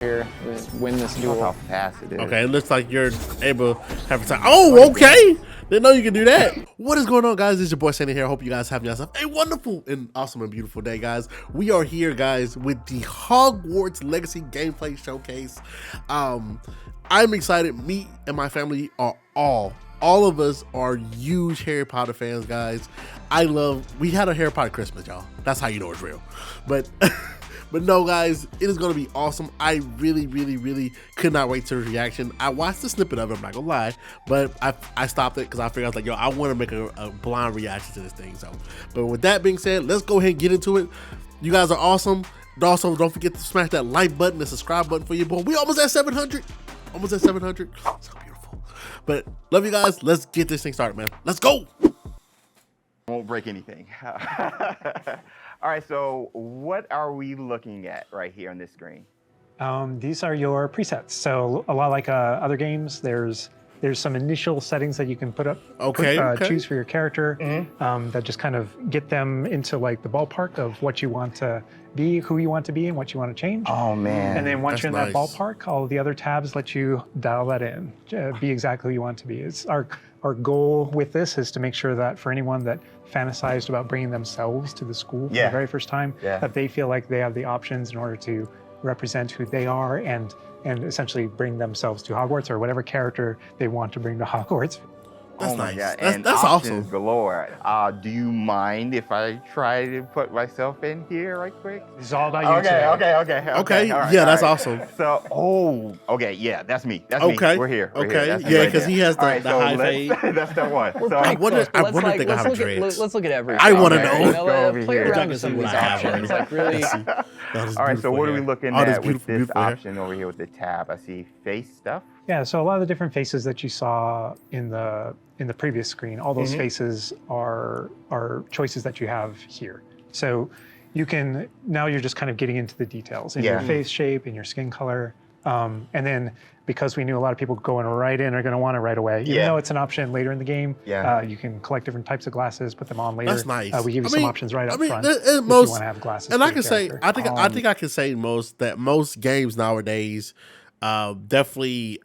here to win this duel. How fast it is. Okay, it looks like you're able to have a time. Oh, okay. Didn't know you could do that. What is going on, guys? It's your boy Sandy here. I hope you guys have yourself a wonderful and awesome and beautiful day, guys. We are here, guys, with the Hogwarts Legacy gameplay showcase. I'm excited. Me and my family are all of us are huge Harry Potter fans, guys. We had a Harry Potter Christmas, y'all. That's how you know it's real. But but no, guys, it is going to be awesome. I really could not wait to the reaction. I watched the snippet of it, I'm not gonna lie, but I stopped it because I figured I was like, yo, I want to make a blind reaction to this thing. So, but with that being said, let's go ahead and get into it. You guys are awesome. Also, don't forget to smash that like button and subscribe button for your boy. We almost at 700. Almost at 700. So beautiful. But love you guys. Let's get this thing started, man. Let's go. Won't break anything. All right, so what are we looking at right here on this screen? These are your presets. So a lot like other games, there's some initial settings that you can put up, choose for your character, that just kind of get them into like the ballpark of what you want to be, who you want to be, and what you want to change. Oh man! And then once you're in that nice. ballpark, all the other tabs let you dial that in, be exactly who you want to be. It's our goal with this is to make sure that for anyone that fantasized about bringing themselves to the school for the very first time, that they feel like they have the options in order to represent who they are and essentially bring themselves to Hogwarts or whatever character they want to bring to Hogwarts. That's oh my nice. God. That's options awesome. Galore. Do you mind if I try to put myself in here right quick? It's all about you today. Okay. All right, Yeah, all that's right. awesome. So, okay, yeah, that's me. That's Okay. me. We're here. Okay. That's me Yeah, right because there. he has the, All right, the so high fade. that's the one. So I wonder if they let's have look at, dreads. let's look at every. I want to Okay, know. let's go over Play here. around I can with see some of what these I have options. already. Like really. Let's see. That is all right, so beautiful what are we hair. looking Oh, that's at with beautiful, this beautiful hair. option over here with the tab? I see face stuff. Yeah, so a lot of the different faces that you saw in the previous screen, all those faces are choices that you have here. So you can, now you're just kind of getting into the details in your face shape, in your skin color. And then because we knew a lot of people going right in are going to want it right away, even though it's an option later in the game, you can collect different types of glasses, put them on later. That's nice. We give you some options right up front if you want to have glasses. And for I your can say, character. I think I can say most games nowadays, definitely,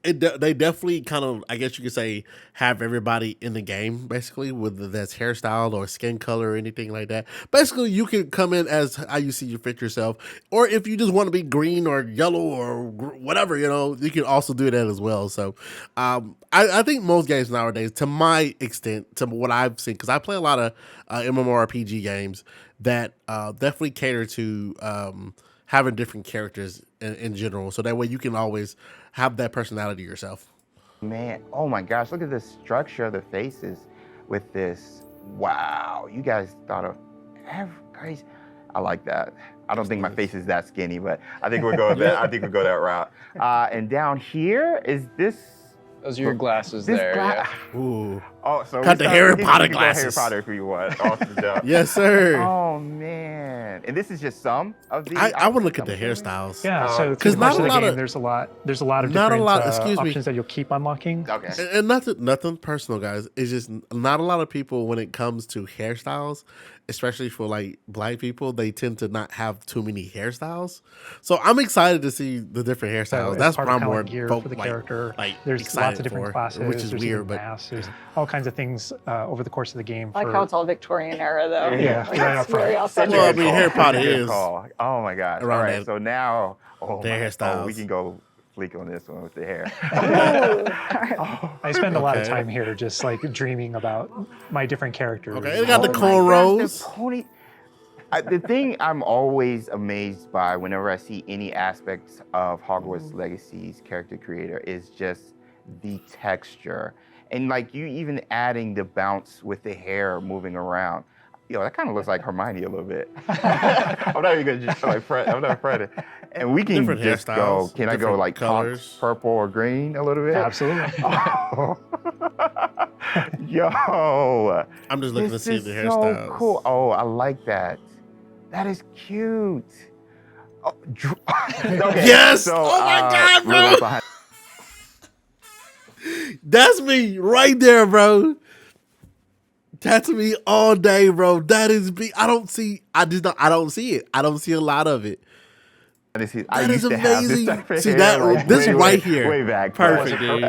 they definitely kind of, I guess you could say, have everybody in the game, basically, whether that's hairstyle or skin color or anything like that. Basically, you can come in as how you see you fit yourself, or if you just want to be green or yellow or whatever, you can also do that as well. So I think most games nowadays, to my extent, to what I've seen, because I play a lot of MMORPG games that definitely cater to having different characters in general, so that way you can always have that personality yourself. Man, oh my gosh, look at the structure of the faces with this. Wow, you guys thought of guys. I like that. I don't think my face is that skinny, but I think we'll go that. I think we'll go that route. And down here is this. Those are your glasses there. Ooh. Oh, so got the Harry Potter glasses. Harry Potter if you want. Awesome stuff. Yes, sir. Oh man, and this is just some of the. I would look at the hairstyles. Yeah, so because not a lot of there's a lot of different options that you'll keep unlocking. Okay. And nothing personal, guys. It's just not a lot of people when it comes to hairstyles, especially for like black people, they tend to not have too many hairstyles. So I'm excited to see the different hairstyles. So That's part of probably more gear for the character. There's lots of different classes, which is there's weird, but masks, there's all kinds of things over the course of the game. I like how it's all Victorian era, though. Yeah, like, right that's up front. very awesome. Well, I mean, Harry Potter Good is call. Oh my gosh. around All right, that- so now their hairstyles. we can go fleek on this one with the hair. I spend a lot of time here just like dreaming about my different characters. Okay, they got the Oh my cornrows. gosh, the pony. The thing I'm always amazed by whenever I see any aspects of Hogwarts Legacy's character creator is just the texture. And like you even adding the bounce with the hair moving around. Yo, that kind of looks like Hermione a little bit. I'm not even gonna just like Fred. I'm not Fred. And we can Different just go. hairstyles, Can I go different like colors. purple or green a little bit? Absolutely. Oh. Yo, I'm just looking this to see is the so hairstyles. cool. Oh, I like that. That is cute. Oh, okay, Yes! so, Oh my God, we're right bro! behind- That's me right there, bro. That's me all day, bro. That is me. I don't see it. I don't see a lot of it. I That is used to have this amazing. type of See hair, that like, this way, right way, here, way back. perfect, dude.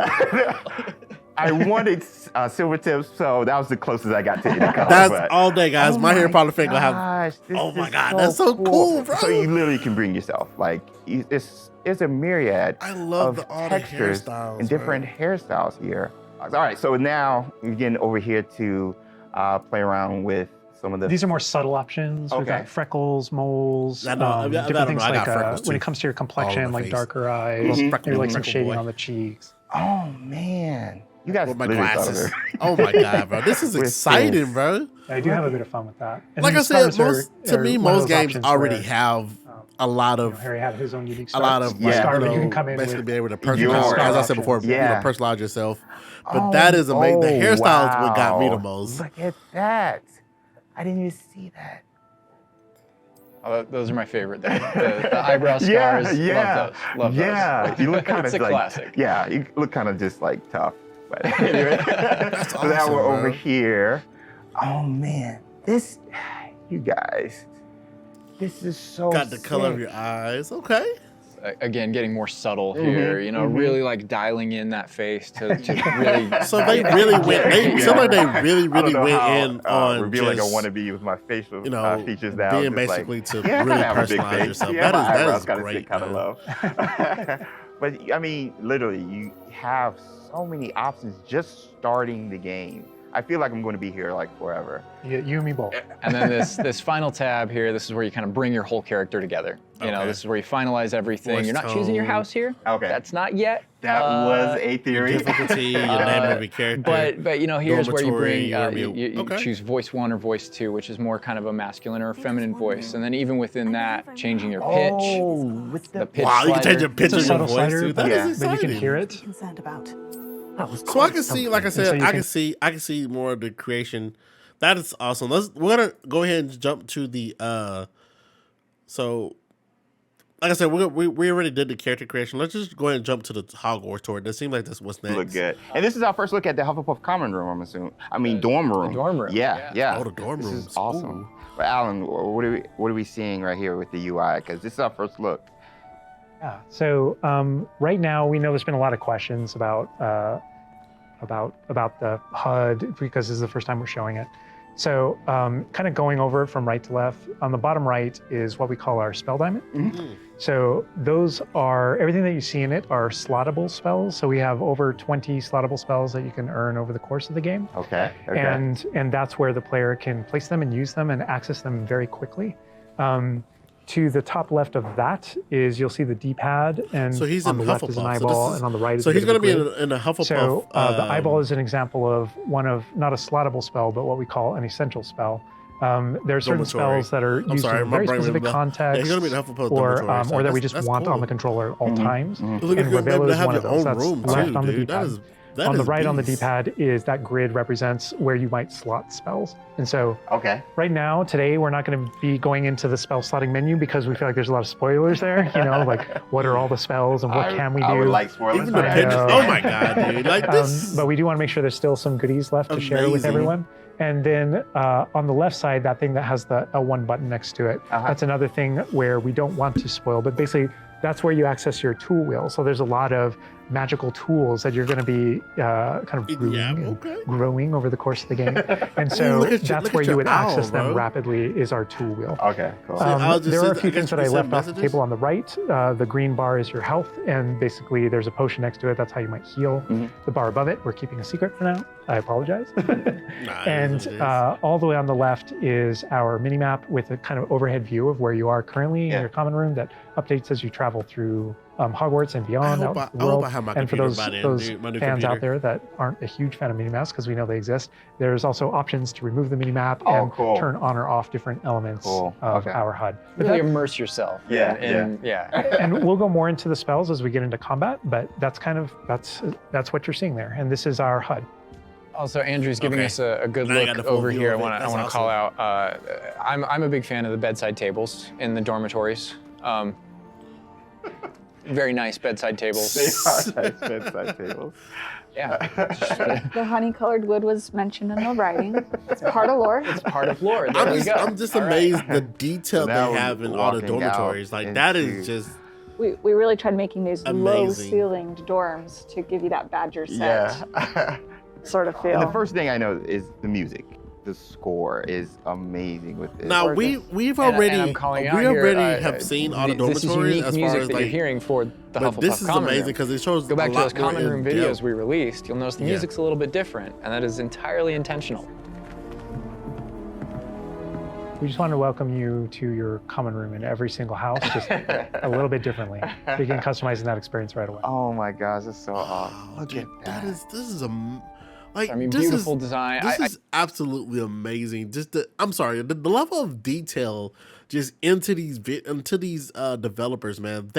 I wanted silver tips, so that was the closest I got to any color. That's but, all day, guys. oh my hair my probably ain't gonna have. gosh, this Oh my is God, that's so cool, bro. So you literally can bring yourself. Like it's a myriad I love of all the textures hairstyles and different hairstyles here. All right, so now we're getting over here to play around with some of the. These are more subtle options. We've Okay. got freckles, moles, I know, different I things got like freckles, when too. it comes to your All over complexion, the like face. darker eyes, Little maybe like some freckle shading boy. on the cheeks. Oh man, you guys With my literally thought of glasses. it. Oh my God, bro. This is With exciting, this. bro. I do have a bit of fun with that. And Like then I said, scarves to are me, one of most those games options already where, have a lot of Harry had his own unique a lot of scarves. like, Scarf you that you can know, come in basically with. be able to Your personalize, as I said options. before, Yeah. personalize yourself. But that is amazing. The hairstyles what got me the most. Look at that. I didn't even see that. Oh, those are my favorite. The eyebrow scars. Yeah. Love those. Love Yeah. those. You look kind of It's a like classic. Yeah, you look kind of just like tough. But anyway, That's so now awesome, we're over bro. here. Oh man, you guys, this is so Got the color of sick. your eyes. Okay. Again, getting more subtle here. You know, really like dialing in that face to really. So they really went. They seem like they really I don't know went how, in on revealing just, I want to be with my facial you know, features now. being just basically like, to yeah, I really have a big personalize face. yourself. Yeah, my That eyebrows is kinda great, sit kind of man. low. But I mean, literally, you have so many options just starting the game. I feel like I'm going to be here like forever. You and me both. And then this final tab here, this is where you kind of bring your whole character together. You know, Okay. this is where you finalize everything. Voice You're not choosing your tone. house here. Okay. That's not yet. That was a theory. Difficulty, your name of your character. But you know, here's where you Dormitory, bring you're gonna be- you okay. choose voice 1 or voice 2, which is more kind of a masculine or a feminine voice, and then even within that, changing your pitch, Oh, with the pitch Wow, you can change slider. your pitch It's a of your subtle voice slider, too. That yeah. is but you exciting. can hear it. Concerned about. So I can see, like I said, so you I can- can see more of the creation. That is awesome. We're gonna go ahead and jump to the so like I said, we already did the character creation. Let's just go ahead and jump to the Hogwarts tour. It seems like that's what's next. Look good. And this is our first look at the Hufflepuff common room, I'm assuming. I mean, dorm room. dorm room, Yeah, yeah. Oh, the dorm This rooms. is awesome. Ooh. But Alan, what are we seeing right here with the UI? Because this is our first look. Yeah. So right now we know there's been a lot of questions about the HUD because this is the first time we're showing it. So kind of going over it from right to left. On the bottom right is what we call our spell diamond. Mm-hmm. So those are everything that you see in it are slottable spells. So we have over 20 slottable spells that you can earn over the course of the game. Okay. Okay. And that's where the player can place them and use them and access them very quickly. To the top left of that is you'll see the D-pad, and So he's on in the left is an Hufflepuff. So eyeball, this is- and on the right is So a he's bit of gonna a be grid. in a Hufflepuff. So the eyeball is an example of one of not a slottable spell, but what we call an essential spell. There are certain Dormitory. spells that are I'm used sorry, in my very brain went specific blank. contexts, Yeah, he's gonna be in Hufflepuff or dormitory, so that we that's just want cool. on the controller at all times. Mhm. Look, And you're Rebello to is have one your of those. own That's room left too, on the dude. D-pad. That On the is right on the beast. D-pad is that grid represents where you might slot spells. And so Okay. right now, today, we're not going to be going into the spell slotting menu because we feel like there's a lot of spoilers there. You know, like what are all the spells and what can we do? I would like spoilers. Even the for I pictures. that. know. Oh my god, dude! Like this. But we do want to make sure there's still some goodies left to share with Amazing. everyone. And then on the left side, that thing that has the L1 button next to it, that's another thing where we don't want to spoil. But basically, that's where you access your tool wheel. So there's a lot of magical tools that you're going to be kind of brewing and growing over the course of the game. And so look that's at where you your would access owl, them bro. rapidly is our tool wheel. Okay. Cool. I'll just There are say a that- few I guess things that we I send left off the messages. table on the right. The green bar is your health, and basically there's a potion next to it. That's how you might heal. The bar above it, we're keeping a secret for now. I apologize. Nah, And it is what it is. all the way on the left is our mini map with a kind of overhead view of where you are currently in your common room that updates as you travel through Hogwarts and beyond out in the world. I have my And for computer those, by then, those dude, my new fans out computer. there that aren't a huge fan of mini maps, because we know they exist, there's also options to remove the mini map Oh, and cool. turn on or off different elements Cool. of Okay. our HUD. But Really that- immerse yourself. Yeah, yeah. and we'll go more into the spells as we get into combat, but that's kind of that's what you're seeing there. And this is our HUD. Also, Andrew's giving Okay. us a good Now you got look the full over view here. I of it. want to That's call out. I'm a big fan of the bedside tables in the dormitories. Very nice bedside tables. They are nice bedside tables. Yeah. The honey-colored wood was mentioned in the writing. It's part of lore. It's part of lore. There we go. I'm just All right. amazed the detail So now they have in all the walking out dormitories. Like that is into- just We really tried making these Amazing. low-ceilinged dorms to give you that Badger set Yeah. sort of feel. And the first thing I know is the music. The score is amazing with this. now we've already And I'm calling we out here, already have seen all the this is dormitories unique as far music as that like you're hearing for the but Hufflepuff this is common amazing room. because it shows Go back a to those lot more common room in videos depth. we released. You'll notice the Yeah. music's a little bit different, and that is entirely intentional. We just want to welcome you to your common room in every single house, just a little bit differently. Begin customizing that experience right away. Oh my gosh, that's so awesome. Oh, Look dude, at that. this is like I mean, this beautiful is, design. This is absolutely amazing. Just I'm sorry, the level of detail just into these developers, man.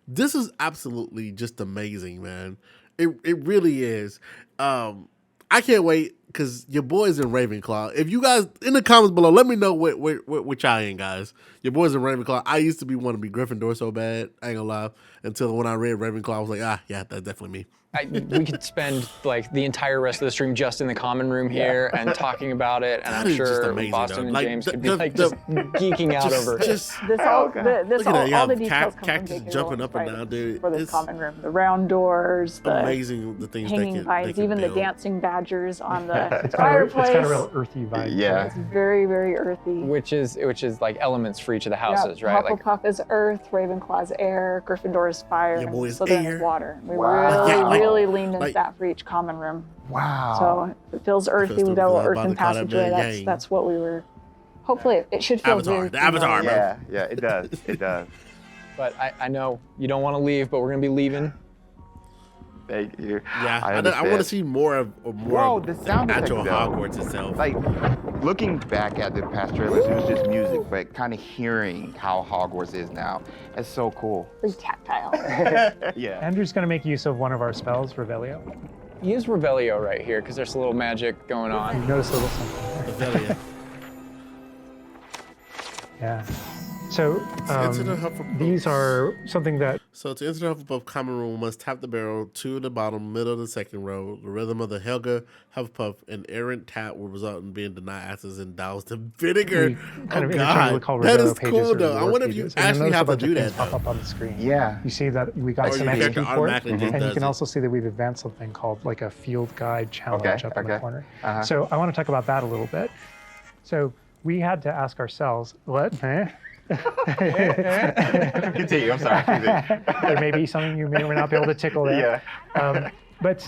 This is absolutely just amazing, man. It really is. I can't wait because your boys in Ravenclaw. If you guys in the comments below, let me know what y'all in, guys. Your boys in Ravenclaw. I used to want to be Gryffindor so bad. I ain't gonna lie. Until when I read Ravenclaw, I was like, yeah, that's definitely me. We could spend like the entire rest of the stream just in the common room here and talking about it, and That I'm is just sure amazing, Boston though. and Like, James the- could be the- like the- just geeking out over it. This Oh, all, God. this Look at that, you all the have details come cactus from J.K. jumping Rowling's up and writing down, dude. for the It's common room. The round doors, the Amazing the things they hanging can vines, even the build. dancing badgers on the It's fireplace. got a real earthy vibe. to Yeah. it. It's very, very earthy. Which is like elements for each of the Yep, houses, right? Like Hufflepuff is earth, Ravenclaw's air, Gryffindor is fire, Your and boy's Slytherin air. is water. We Wow. really, Yeah, like- really leaned into like- that for each common room. Wow. So it feels earthy. Feels We've got a little good about earthen the call that passageway. big That's game. that's what we were. Hopefully, it should feel Avatar, very the Avatar, familiar. bro. yeah, it does. It does. but I know you don't want to leave, but we're gonna be leaving. Thank you. Yeah, I want understand. to see more of Whoa, the sound actual effects, though. Hogwarts itself. Like, looking back at the past trailers, it was just music, but kind of hearing how Hogwarts is now, it's so cool. Very tactile. Yeah. Andrew's going to make use of one of our spells, Revelio. Use Revelio right here because there's a little magic going You on. notice a little something there. Revelio. Yeah. So Enter the Hufflepuff. these are something that So to enter the Hufflepuff common room, must tap the barrel to the bottom middle of the second row. The rhythm of the Helga Hufflepuff, an errant tap will result in being denied access and doused in vinegar. we kind Oh of interchangeably call God, that Revelio is pages cool or though. I lore wonder if you pages. And you'll actually notice have a to bunch of do things that pop though. up on the screen. Yeah. You see that we got Or some your character XP for it, automatically just and you does can it. also see that we've advanced something called like a field guide challenge up in the okay. corner. Uh-huh. So I want to talk about that a little bit. So we had to ask ourselves, what? Continue, I'm sorry. Continue. There may be something you may or may not be able to tickle there. Yeah. But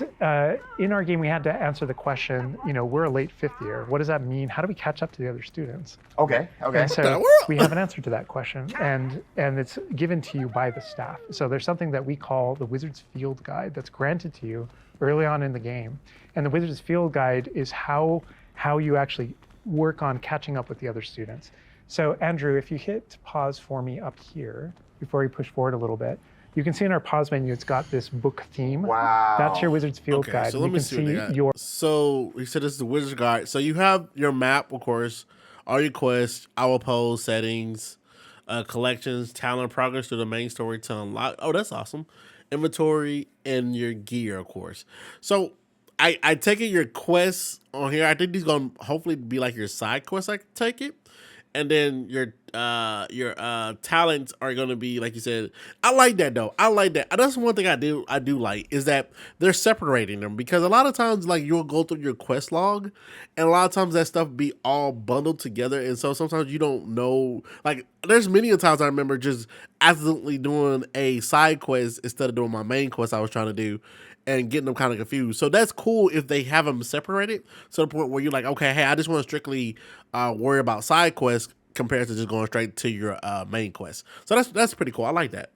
in our game, we had to answer the question, we're a late fifth year. What does that mean? How do we catch up to the other students? Okay, okay. And so the world? we have an answer to that question, and it's given to you by the staff. So there's something that we call the Wizard's Field Guide that's granted to you early on in the game. And the Wizard's Field Guide is how you actually work on catching up with the other students. So Andrew, if you hit pause for me up here, before we push forward a little bit, you can see in our pause menu, it's got this book theme. Wow. That's your Wizard's Field Okay, Guide. so And let you me can see what they got. your So he said this is the Wizard's Guide. So you have your map, of course, all your quests, our pose, settings, collections, talent, progress through the main story to unlock. Oh, that's awesome. Inventory and your gear, of course. So I take it your quests on here. I think these gonna hopefully be like your side quests. I take it. And then your talents are gonna be like you said. I like that though. I like that. That's one thing I do like is that they're separating them because a lot of times like you'll go through your quest log, and a lot of times that stuff be all bundled together, and so sometimes you don't know. Like there's many a times I remember just accidentally doing a side quest instead of doing my main quest I was trying to do. And getting them kind of confused. So that's cool if they have them separated to the point where you're like, okay, hey, I just want to strictly worry about side quests compared to just going straight to your main quest. So that's pretty cool. I like that.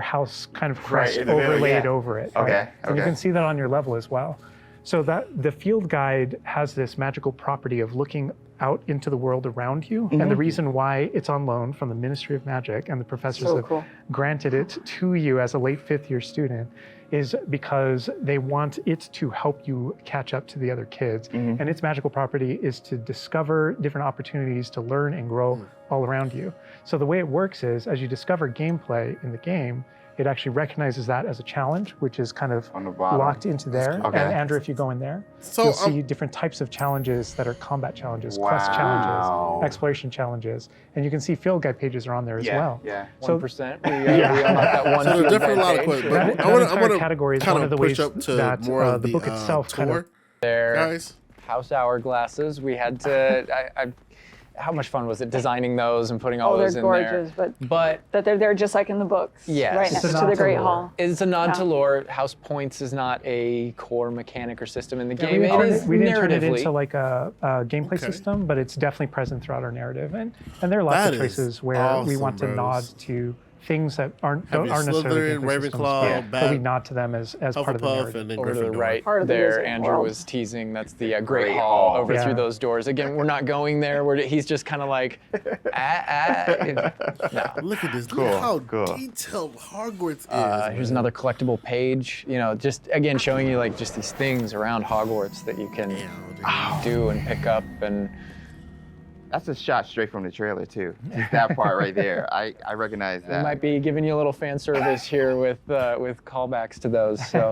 house kind of crest in the middle, overlaid yeah. over it. Okay, right? And you okay. can see that on your level as well. So that the field guide has this magical property of looking out into the world around you. And the reason why it's on loan from the Ministry of Magic and the professors have granted it to you as a late 5th year student is because they want it to help you catch up to the other kids. And its magical property is to discover different opportunities to learn and grow all around you. So the way it works is, as you discover gameplay in the game, it actually recognizes that as a challenge, which is kind of On the bottom. locked into there. Okay. And Andrew, if you go in there, So, you'll see different types of challenges that are combat challenges, quest challenges, exploration challenges, and you can see field guide pages are on there as well. Yeah. 1%. We unlock that one. So there's field definitely a guide lot of page. questions. That, But that I entire want to category is kind one of of the push ways up to that more of the book itself kind tour, of There. guys. House hourglasses. We had to. How much fun was it designing those and putting all Oh, they're those in gorgeous, there? but But that they're there just like in the books. Yes. Right It's next a to nod the to Great lore. Hall. it's a nod to Yeah. lore. House points is not a core mechanic or system in the Yeah, game. It is we didn't turn it narratively. into like a gameplay Okay. system, but it's definitely present throughout our narrative. And there are lots That of is places where we awesome, want to bros. nod to things that aren't Have you necessarily Slytherin, gameplay systems, Ravenclaw, but we nod to them as part of the Hufflepuff, narrative. and then over to the Gryffindor. right Part of the there, Wizarding Andrew World. was teasing. That's the Great Great Hall Hall. over Yeah. through those doors. Again, we're not going there. He's just kind of like, no. Look at this. Cool, Look how cool. detailed Hogwarts is. Here's man. another collectible page. You know, just again showing you like just these things around Hogwarts that you can Damn, dude. do and pick up and. That's a shot straight from the trailer too. Just that part right there. I recognize We that. might be giving you a little fan service here with callbacks to those. So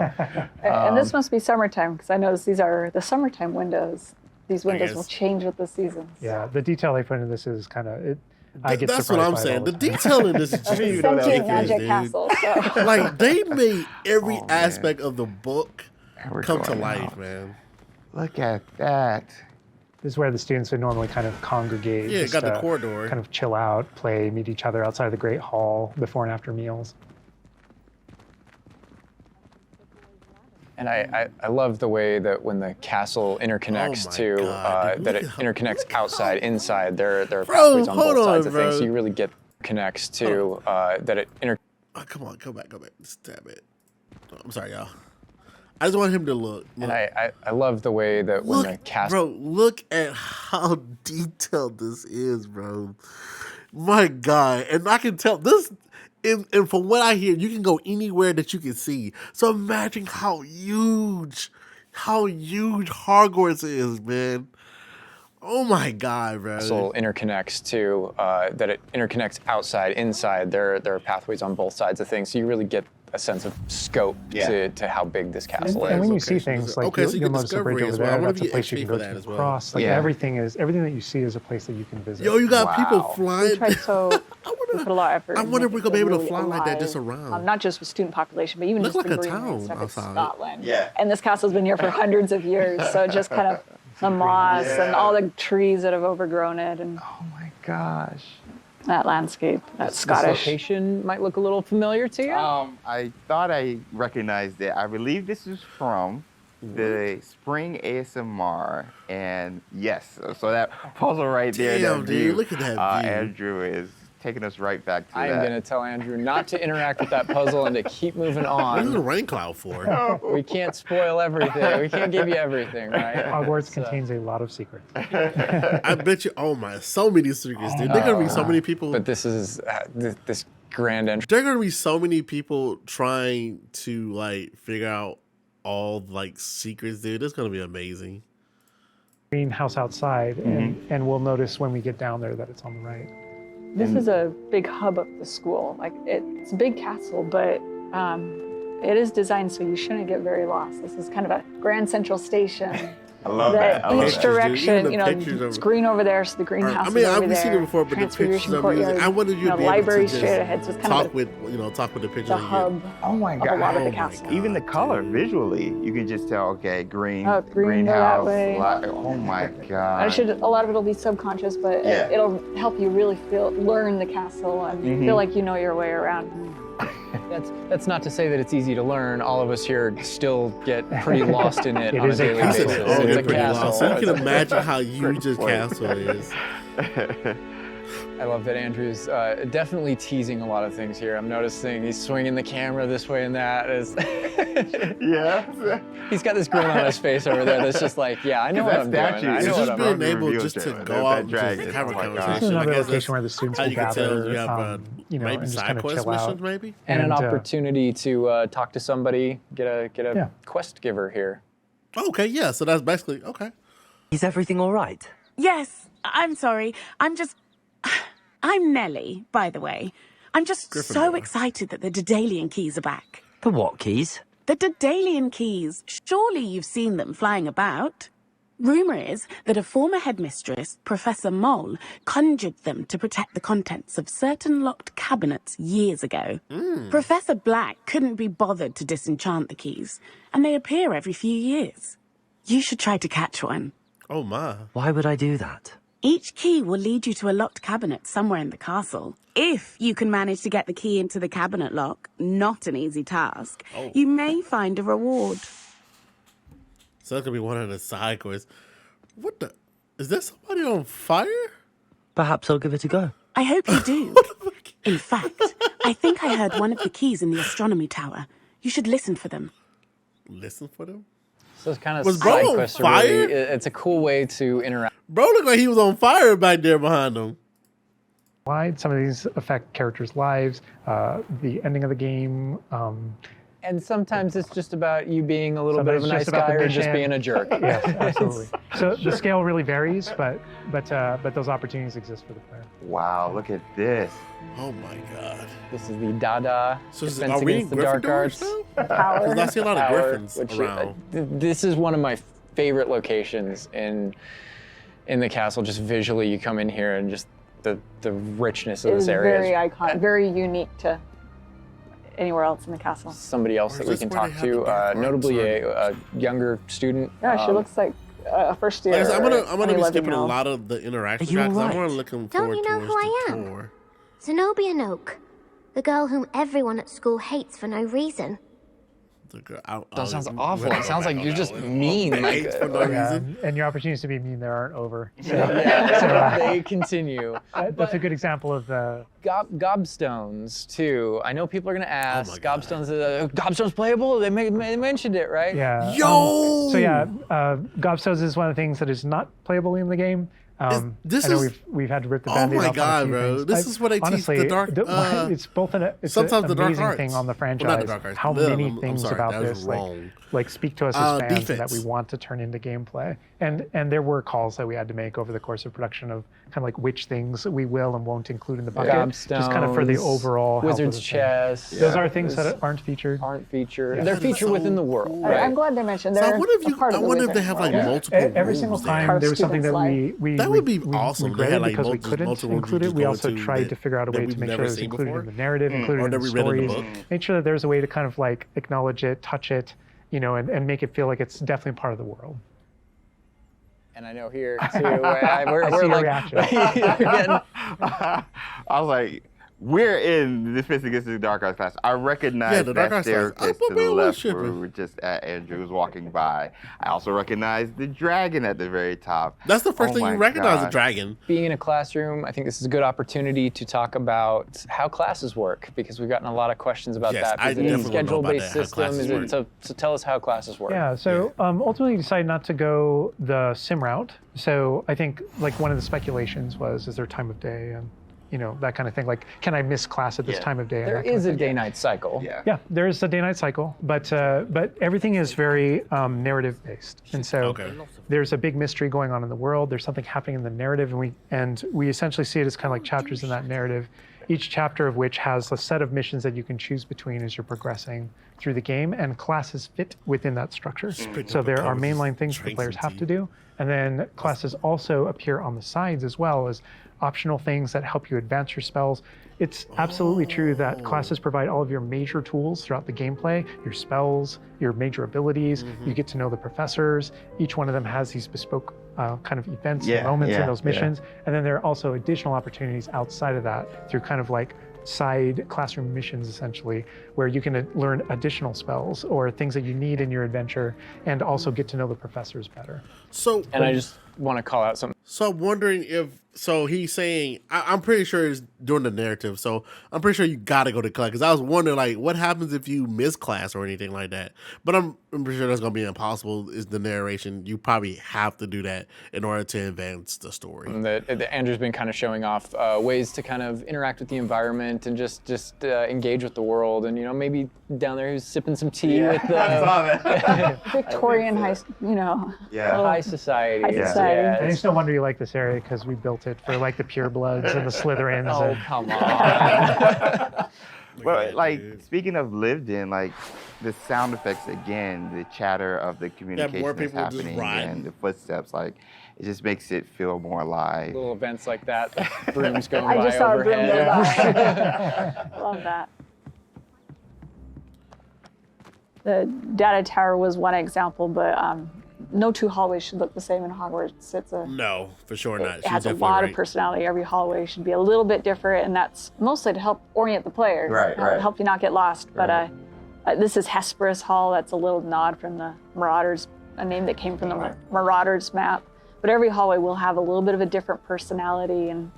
And this must be summertime because I noticed these are the summertime windows. These windows guess. will change with the seasons. Yeah, the detail they put into this is kind of it. I get That's what surprised I'm by it saying. all The time. detail in this is just you know that Sentient ridiculous, magic dude. castle. So. Like they made every Oh, man. aspect of the book We're come to going life, out. man. Look at that. This is where the students would normally kind of congregate. Yeah, it just got the to corridor. Kind of chill out, play, meet each other outside the Great Hall before and after meals. And I love the way that when the castle interconnects Oh my to God, dude, that it look how- interconnects look how- outside, inside. There are Bro, pathways on hold both on, sides of things, bro. so you really get connects to that it inter. Oh, come on, go back. Stab it. Oh, I'm sorry, y'all. I just want him to look. And I love the way that when Look, the castle. bro, look at how detailed this is, bro. My God. And I can tell this, and from what I hear, you can go anywhere that you can see. So imagine how huge Hogwarts is, man. Oh my God, bro. Castle interconnects to that it interconnects outside, inside. There are pathways on both sides of things, so you really get a sense of scope Yeah. to how big this castle And is. when you Okay, see things like okay, so you you'll get notice the bridge Discovery over as well. I there, wanna that's a be place you XP can for go that to as well. across. Like Yeah. everything that you see is a place that you can visit. Yo, you got Wow. people We flying. tried so we put a lot of effort. I in wonder if we're making gonna be it able to really fly like that just alive. around. Not just with student population, but even Look just like the a greenery and town stuff. It's outside. Scotland. Yeah. And this castle's been here for hundreds of years, so it just kind of the moss and all the trees that have overgrown it, and Oh my gosh. that landscape, that This Scottish. location might look a little familiar to you. I thought I recognized it. I believe this is from the Spring ASMR, and yes, so that puzzle right there. Damn, that dude, view, look at that view. Andrew is taking us right back to I am that. going to tell Andrew not to interact with that puzzle and to keep moving What is the on. rain cloud for? We can't spoil everything. We can't give you everything, right? Hogwarts So- contains a lot of secrets. I bet you. Oh my, so many secrets, dude. There are gonna be so many people. But this is this grand entrance. There are gonna be so many people trying to like figure out all like secrets, dude. It's gonna be amazing. Greenhouse outside, and we'll notice when we get down there that it's on the right. This is a big hub of the school. Like it's a big castle, but it is designed so you shouldn't get very lost. This is kind of a grand central station. I love that that. I love each that. dude. Even direction, the you know, pictures it's of- green over there, so the greenhouse I mean, is over I've there. seen it before, but the Transfiguration pictures I'm using, courtyard, I wanted you to be library able to straight just ahead. So it's kind talk of with, talk with the pictures. the and get- hub Oh my of a lot of Oh the my castle. God. Even the color visually, you can just tell. Okay, green, Oh, green, go that greenhouse. way. Oh my God. A lot of it'll be subconscious, but Yeah. it'll help you really learn the castle and feel like you know your way around. That's not to say that it's easy to learn. All of us here still get pretty lost in it It on a is a daily castle. basis. Oh, It's they're a pretty castle. lost. So you can imagine how huge Great this point. castle is. I love that Andrew's definitely teasing a lot of things here. I'm noticing he's swinging the camera this way and that. Yeah. He's got this grin on his face over there that's just like, yeah, I know what I'm doing. I It's know just what I'm doing. being able reveal just to trailer. go out and That just dragon. have a Oh my gosh. This is conversation. I another guess location that's where the students how will you can tell gather, you have you know, maybe and just side kind of quest chill out. missions, maybe. And an And, opportunity to talk to somebody, get a Yeah. quest giver here. Okay, yeah. So that's basically okay. Is everything all right? Yes, I'm sorry. I'm Nellie, by the way. I'm just so Gryffindor. excited that the Daedalian keys are back. The what keys? The Daedalian keys. Surely you've seen them flying about. Rumour is that a former headmistress, Professor Mole, conjured them to protect the contents of certain locked cabinets years ago. Professor Black couldn't be bothered to disenchant the keys, and they appear every few years. You should try to catch one. Oh my. Why would I do that? Each key will lead you to a locked cabinet somewhere in the castle. If you can manage to get the key into the cabinet lock, not an easy task, you may find a reward. So that could be one of the side quests. What the? Is there somebody on fire? Perhaps I'll give it a go. I hope you do. In fact, I think I heard one of the keys in the astronomy tower. You should listen for them. Listen for them. So it's kind of Was Bro side on quests. fire? Really, it's a cool way to interact. Bro looked like he was on fire back there behind him. wide. Some of these affect characters' lives, the ending of the game. And sometimes it's just about you being a little bit of a Sometimes nice it's just about guy the or just mission. being a jerk. Yes, absolutely. So the scale really varies, but those opportunities exist for the player. Wow, look at this. Oh my god. This is the Dada So is, Defense are we Against in the Dark Gryffindor Arts. still? Power. Because I see a lot of Power, Griffins which, around. this is one of my favorite locations in the castle. Just visually, you come in here and just the richness of It this is area. very is iconic, very unique to anywhere else in the castle. somebody else Or that is we this can where they talk have the to, Dark Arts, notably or- a younger student. Yeah, she looks like a first year. Like I said, I'm gonna be 11-year-old. skipping a lot of the interactions Are you because I'm alright? more looking Don't forward you know towards who I the am? tour. Zenobia Noak, the girl whom everyone at school hates for no reason. The girl, That sounds we're awful. gonna It go sounds back like on you're that just one. mean. Like, Hates for no Yeah, reason. and your opportunities to be mean there aren't over. So, they continue. that's a good example of the. Gobstones too. I know people are gonna ask. my God. Gobstones playable? They mentioned it, right? Yeah. Yo! So yeah, Gobstones is one of the things that is not playable in the game. this I know is- we've had to rip the Oh Band-Aid my off on a God, few bro. things. This is what they teach honestly, the dark- it's both it's sometimes an the Dark amazing Arts. thing on the Well, franchise. not the Dark Arts. How Yeah, many I'm things sorry, about that was this wrong. like speak to us as fans and that defense. we want to turn into gameplay. And there were calls that we had to make over the course of production of kind of like which things we will and won't include in the bucket, just kind of for the Gobstones, overall health of Wizard's the thing. chest. Those are things that aren't featured. aren't featured. Yeah. They're That is featured so within the world. cool. Right? I'm glad they mentioned So they're I wonder if a part of the if they Wizarding have like world. multiple Every single rooms there. time Carve there was something that students' we That would be we awesome. They regretted had, like, because we multiple couldn't rooms you include just it. We go also to tried that- to figure out a that way we've to make never sure it was seen included before. in the narrative, included Or in that the we read in the stories. book. Make sure that there's a way to kind of like acknowledge it, touch it, and make it feel like it's definitely part of the world. And I know here too. We're see your like, reaction. you're getting, I was like, we're in the Defense Against the Dark Arts class. I recognize Yeah, the Dark that Arts class. staircase I to the was left shipping. where we were just at Andrew was walking by. I also recognize the dragon at the very top. That's the first Oh thing you my recognize, the God. dragon. being in a classroom, I think this is a good opportunity to talk about how classes work because we've gotten a lot of questions about Yes, that. I Is it a definitely wanna know about schedule-based that, how system? classes Is it work. so tell us how classes work. Yeah, so ultimately we decided not to go the sim route. So I think like one of the speculations was, is there time of day and that kind of thing. Like, can I miss class at this Yeah. time of day? and There that kind of is a thing. day-night cycle. Yeah. Yeah, there is a day-night cycle, but everything is very narrative-based, and so Okay. there's a big mystery going on in the world. There's something happening in the narrative, and we essentially see it as kind of like chapters in that narrative. Each chapter of which has a set of missions that you can choose between as you're progressing through the game, and classes fit within that structure. So there are mainline things the players have to do, and then classes also appear on the sides as well as optional things that help you advance your spells. It's absolutely true that classes provide all of your major tools throughout the gameplay, your spells, your major abilities. You get to know the professors. Each one of them has these bespoke kind of events Yeah, and moments in yeah, those yeah. missions. And then there are also additional opportunities outside of that through kind of like side classroom missions, essentially, where you can learn additional spells or things that you need in your adventure and also get to know the professors better. So, And I just want to call out something. So I'm wondering if, so he's saying, I'm pretty sure it's during the narrative, so I'm pretty sure you gotta go to class, because I was wondering, like, what happens if you miss class or anything like that? But I'm pretty sure that's gonna be impossible, is the narration. You probably have to do that in order to advance the story. That Andrew's been kind of showing off ways to kind of interact with the environment and just engage with the world, and maybe down there he's sipping some tea with the Victorian high, high society. High society. Yeah, And it's no wonder you like this area because we built it for like the purebloods and the Slytherins. oh, and come on. Well, like speaking of lived in, like the sound effects again, the chatter of the communication more that's people just happening ride. and the footsteps, like it just makes it feel more alive. Little events like that, the brooms going I by just saw a broom overhead. go by. Love that. The data tower was one example, but no two hallways should look the same in Hogwarts. No, for sure not. It has a lot of personality. Every hallway should be a little bit different, and that's mostly to help orient the player. Right. Help you not get lost. But this is Hesperus Hall. That's a little nod from the Marauders, a name that came from the Marauders map. But every hallway will have a little bit of a different personality and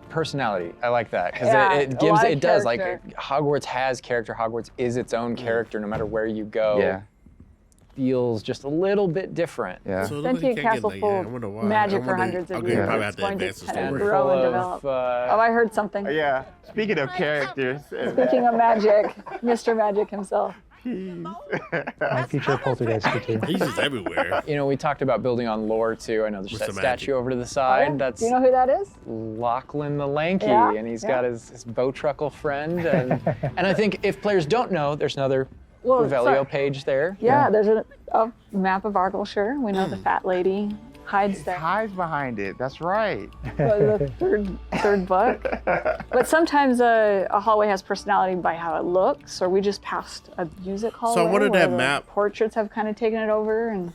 Personality, I like that because Yeah, it a gives lot of it does character. like Hogwarts has character. Hogwarts is its own character, no matter where you go. Yeah. Feels just a little bit different. Yeah. So Sent you a castle full of magic for hundreds of Okay, you years. probably have It's to going to advance the kind of story. grow and Full develop. of, Oh, I heard something. Yeah. Speaking of characters, Speaking of magic, Mr. Magic himself. my future poltergeist too. He's just everywhere. we talked about building on lore too. I know there's Mr. that Magic. statue over to the Oh, side. yeah? That's Do you know who that is? Lachlan the Lanky, Yeah, and he's yeah. got his Bowtruckle friend. And I think if players don't know, there's another Well, Revelio sorry. page there. Yeah, there's a map of Argyllshire. We know the fat lady hides it there. hides behind it. That's right. The third book. But sometimes a hallway has personality by how it looks, or we just passed a music hallway. wanted where that the map- portraits have kind of taken it over, and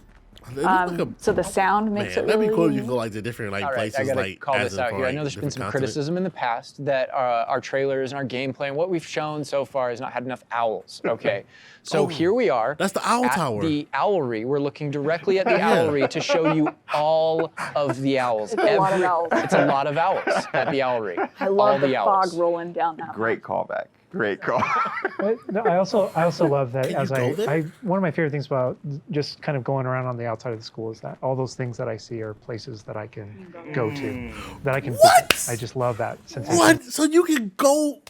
It looks like a- so the sound makes Man, it that'd really be cool if you can go like to different All right, places, I gotta like call as this in out for, here. I like, know there's been different some continent. criticism in the past that our trailers and our gameplay and what we've shown so far has not had enough owls. Okay, so here we are. That's the owl at tower. The owlery. We're looking directly at the owlery to show you all of the owls. It's a lot of owls. It's a lot of owls at the owlery. I love all the owls. fog rolling down that. Great callback. Great call. But no, I also love that Can as you go there? one of my favorite things about just kind of going around on the outside of the school is that all those things that I see are places that I can go to, that I can What? visit. I just love that sensation. What? So you can go?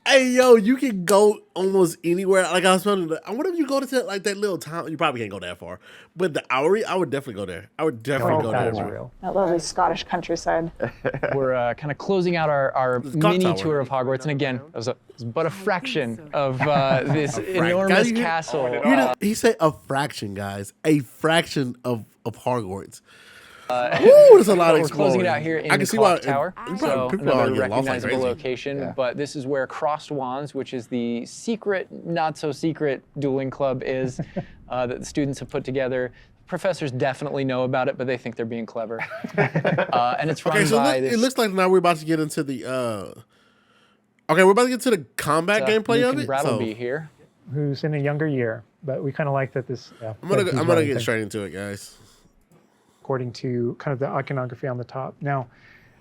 Hey yo, you can go almost anywhere. Like I was wondering, I wonder if you go to like that little town. You probably can't go that far, but the Owlery, I would definitely go there. I would definitely Oh, go that there. is real. That lovely Scottish countryside. We're kind of closing out our clock mini tower. tour of Hogwarts, and again, it was but a fraction of this Guys, enormous you- castle. He said a fraction, guys. A fraction of Hogwarts. Ooh, there's a lot of We're closing it out here in I the can see clock why tower. you So probably, people are another getting lost like recognizable crazy. location, Yeah. but this is where Crossed Wands, which is the secret, not so secret dueling club is that the students have put together. Professors definitely know about it, but they think they're being clever. And it's run Okay, so by look, this. it looks like now we're about to get into the. Okay, we're about to get to the combat gameplay Luke of and it. So Brattleby here. Who's in a younger year, but we kind of like that this. Yeah, I'm that he's gonna running get things straight into it, guys. according to kind of the iconography on the top. Now,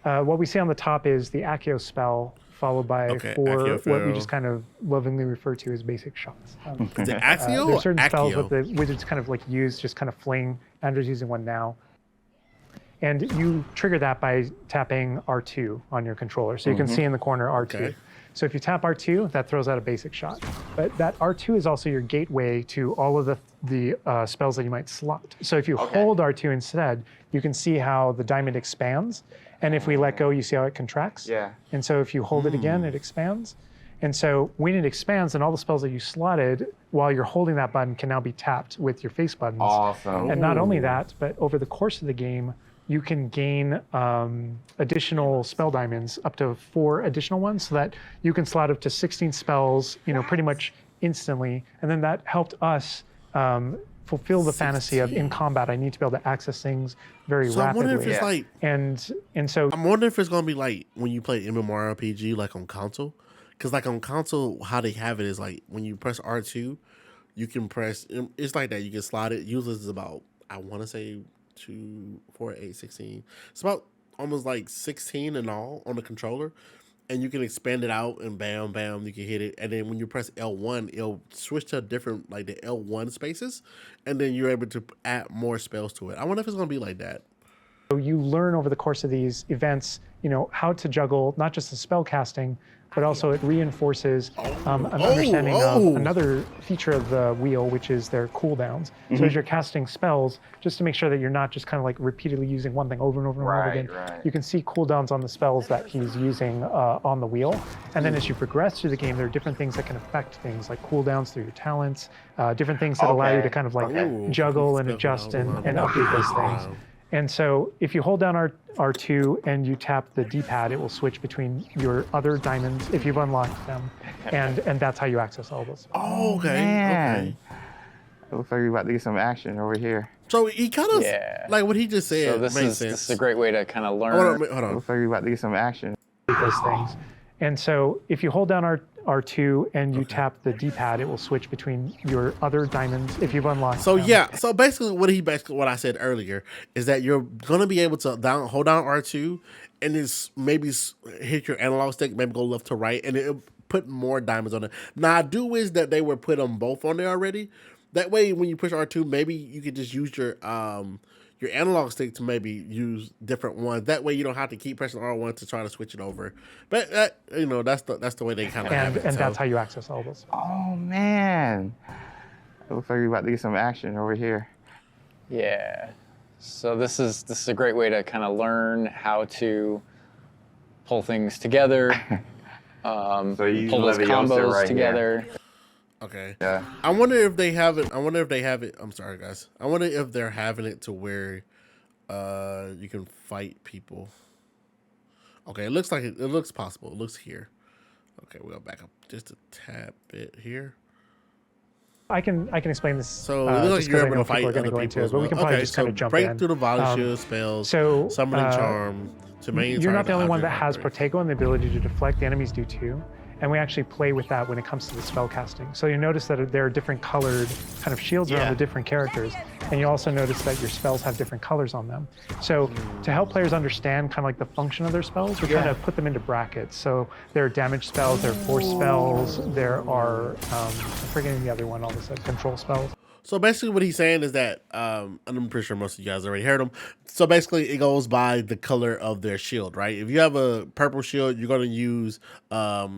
what we see on the top is the Accio spell, followed by Okay, four Accio what we Pharaoh. just kind of lovingly refer to as basic shots. Is it Axio There's or certain spells Accio? that the wizards kind of like use, just kind of fling. Andrew's using one now. And you trigger that by tapping R2 on your controller. So you can see in the corner R2. Okay. So if you tap R2, that throws out a basic shot. But that R2 is also your gateway to all of the spells that you might slot. So if you hold R2 instead, you can see how the diamond expands. And if we let go, you see how it contracts. Yeah. And so if you hold it again, it expands. And so when it expands, then all the spells that you slotted while you're holding that button can now be tapped with your face buttons. Awesome. And not only that, but over the course of the game, you can gain additional spell diamonds, up to 4 additional ones, so that you can slot up to 16 spells, pretty much instantly. And then that helped us fulfill the fantasy of in combat, I need to be able to access things very So I'm wondering if rapidly. it's like And so I'm wondering if it's gonna be like when you play MMORPG like on console, because like on console how they have it is like when you press R2, you can press. It's like that. You can slide it. Usually it's about, I want to say 2, 4, 8, 16. It's about almost like 16 in all on the controller. And you can expand it out and bam, bam, you can hit it. And then when you press L1, it'll switch to different, like the L1 spaces. And then you're able to add more spells to it. I wonder if it's going to be like that. So you learn over the course of these events, how to juggle not just the spell casting, but also it reinforces an understanding of another feature of the wheel, which is their cooldowns. So as you're casting spells, just to make sure that you're not just kind of like repeatedly using one thing over and over and over again, you can see cooldowns on the spells that he's using on the wheel. And then as you progress through the game, there are different things that can affect things like cooldowns through your talents, different things that allow you to kind of like juggle and adjust and update those things. And so if you hold down R2 and you tap the D-pad, it will switch between your other diamonds if you've unlocked them. And that's how you access all those. Oh, okay. Man. Okay. It looks like we're about to get some action over here. So he kind of, like what he just said, So this makes is sense. this is a great way to kind of learn. Hold It on. looks like we're about to get some action. Those things. And so if you hold down R2 and you tap the D-pad, it will switch between your other diamonds if you've unlocked So them. yeah, so basically what I said earlier is that you're gonna be able to hold down R2 and it's maybe hit your analog stick, maybe go left to right, and it'll put more diamonds on it. Now I do wish that they would put them both on there already. That way, when you push R2, maybe you could just use your analog stick to maybe use different ones. That way, you don't have to keep pressing R1 to try to switch it over. But that's the way they kind of have it. And that's how you access all those. Oh, man. It looks like we're about to get some action over here. Yeah. So this is a great way to kind of learn how to pull things together, So you pull those Leviosa combos right together. Okay. Yeah. I wonder if they have it. I'm sorry, guys. I wonder if they're having it to where you can fight people. Okay, it looks like it looks possible. It looks here. Okay, we'll back up just a tad bit here. I can explain this. So it looks like you're able to fight other people into it, as but well. we can probably just kind of jump break in. through the volley shield spells. So summoning charm to main. You're not the only one that target has object. Protego and the ability to deflect. The enemies do too. And we actually play with that when it comes to the spell casting. So you notice that there are different colored kind of shields around the different characters. And you also notice that your spells have different colors on them. So to help players understand kind of like the function of their spells, we kind of put them into brackets. So there are damage spells, there are force spells, there are, I'm forgetting the other one, all of a sudden, control spells. So basically what he's saying is that, and I'm pretty sure most of you guys already heard him. So basically it goes by the color of their shield, right? If you have a purple shield, you're going to use, I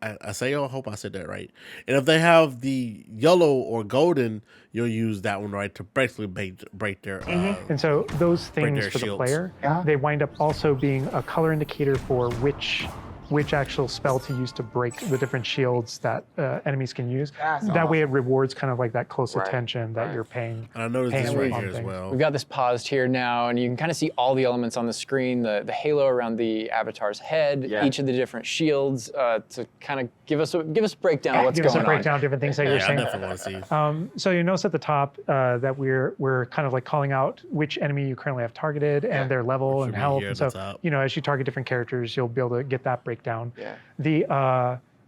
hope I said that right. And if they have the yellow or golden, you'll use that one, right? To basically break their, And so those things their for the shields. player, they wind up also being a color indicator for which actual spell to use to break the different shields that enemies can use. That way it rewards kind of like that close attention that you're paying. and I noticed this right here as well. We've got this paused here now, and you can kind of see all the elements on the screen, the halo around the avatar's head, each of the different shields, to kind of give us a breakdown of what's Give us going a breakdown on. of different things that you're Yeah, I saying. definitely want to see. So you notice at the top that we're kind of like calling out which enemy you currently have targeted and their level and be health. here And at so the top. as you target different characters, you'll be able to get that breakdown. Yeah.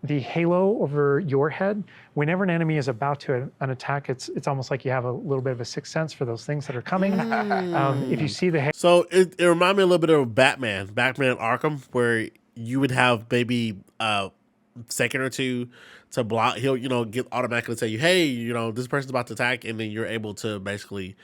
The halo over your head, whenever an enemy is about to an attack, it's almost like you have a little bit of a sixth sense for those things that are coming. If you see the So it reminded me a little bit of Batman Arkham, where you would have maybe a second or two to block. He'll get automatically tell you, hey, this person's about to attack, and then you're able to basically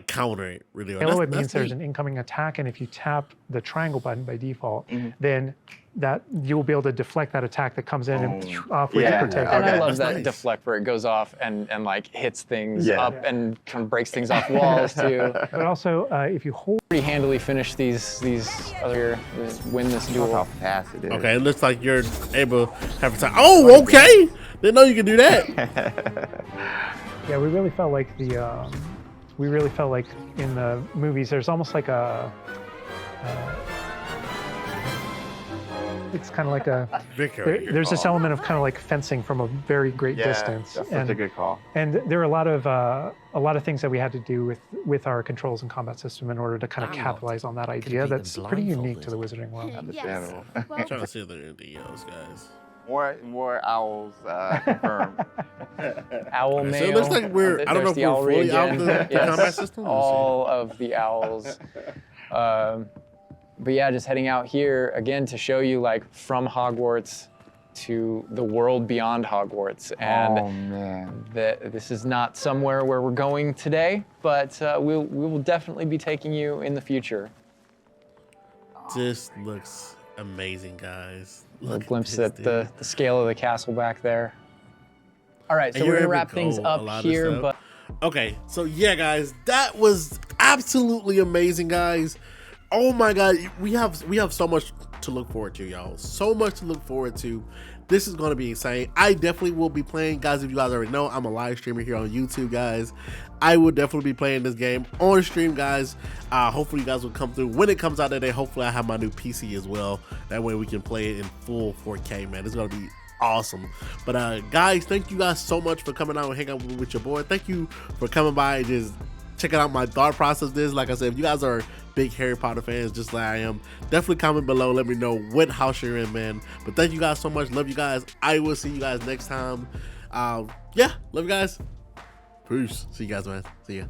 counter it. Really, halo, it means there's an incoming attack, and if you tap the triangle button by default, then that you'll be able to deflect that attack that comes in and off with your Protego. And I love That's that nice. deflect where it goes off and like hits things up and kind of breaks things off walls too. But also, if you hold Pretty handily finish these other win this Look how duel. fast it is. Okay, it looks like you're able to have a time. Oh, okay. Didn't know you could do that. Yeah, we really felt like in the movies, there's almost like it's kind of like there's this element of kind of like fencing from a very great distance. That's such a good call. And there are a lot of things that we had to do with our controls and combat system in order to kind of capitalize on that idea beat them that's pretty unique to the blindfolded. Wizarding world. Understandable. I'm trying to see if there's anything else, guys. More owls confirmed. Owl So mail. it looks like we're, I don't know There's if the we're owlry fully out again. of the Yes, combat system. Let's see. all of the owls. But yeah, just heading out here again to show you like from Hogwarts to the world beyond Hogwarts. And Oh man. this is not somewhere where we're going today, but we will definitely be taking you in the future. This looks amazing, guys. A Look glimpse this, at dude. the scale of the castle back there. All right, so And we're you're gonna able wrap to things go a up lot of here, stuff. but Okay, so yeah, guys, that was absolutely amazing, guys. Oh my God, we have so much to look forward to, y'all. So much to look forward to. This is going to be insane. I definitely will be playing, guys. If you guys already know, I'm a live streamer here on YouTube, guys. I will definitely be playing this game on stream, guys. Hopefully you guys will come through when it comes out that day. Hopefully I have my new PC as well. That way we can play it in full 4K, man. It's going to be awesome. But guys, thank you guys so much for coming out and hanging out with your boy. Thank you for coming by and just checking out my thought process. This, like I said, if you guys are big Harry Potter fans just like I am, definitely comment below, let me know what house you're in, man. But thank you guys so much. Love you guys. I will see you guys next time. Yeah, love you guys. Peace. See you guys, man. See ya.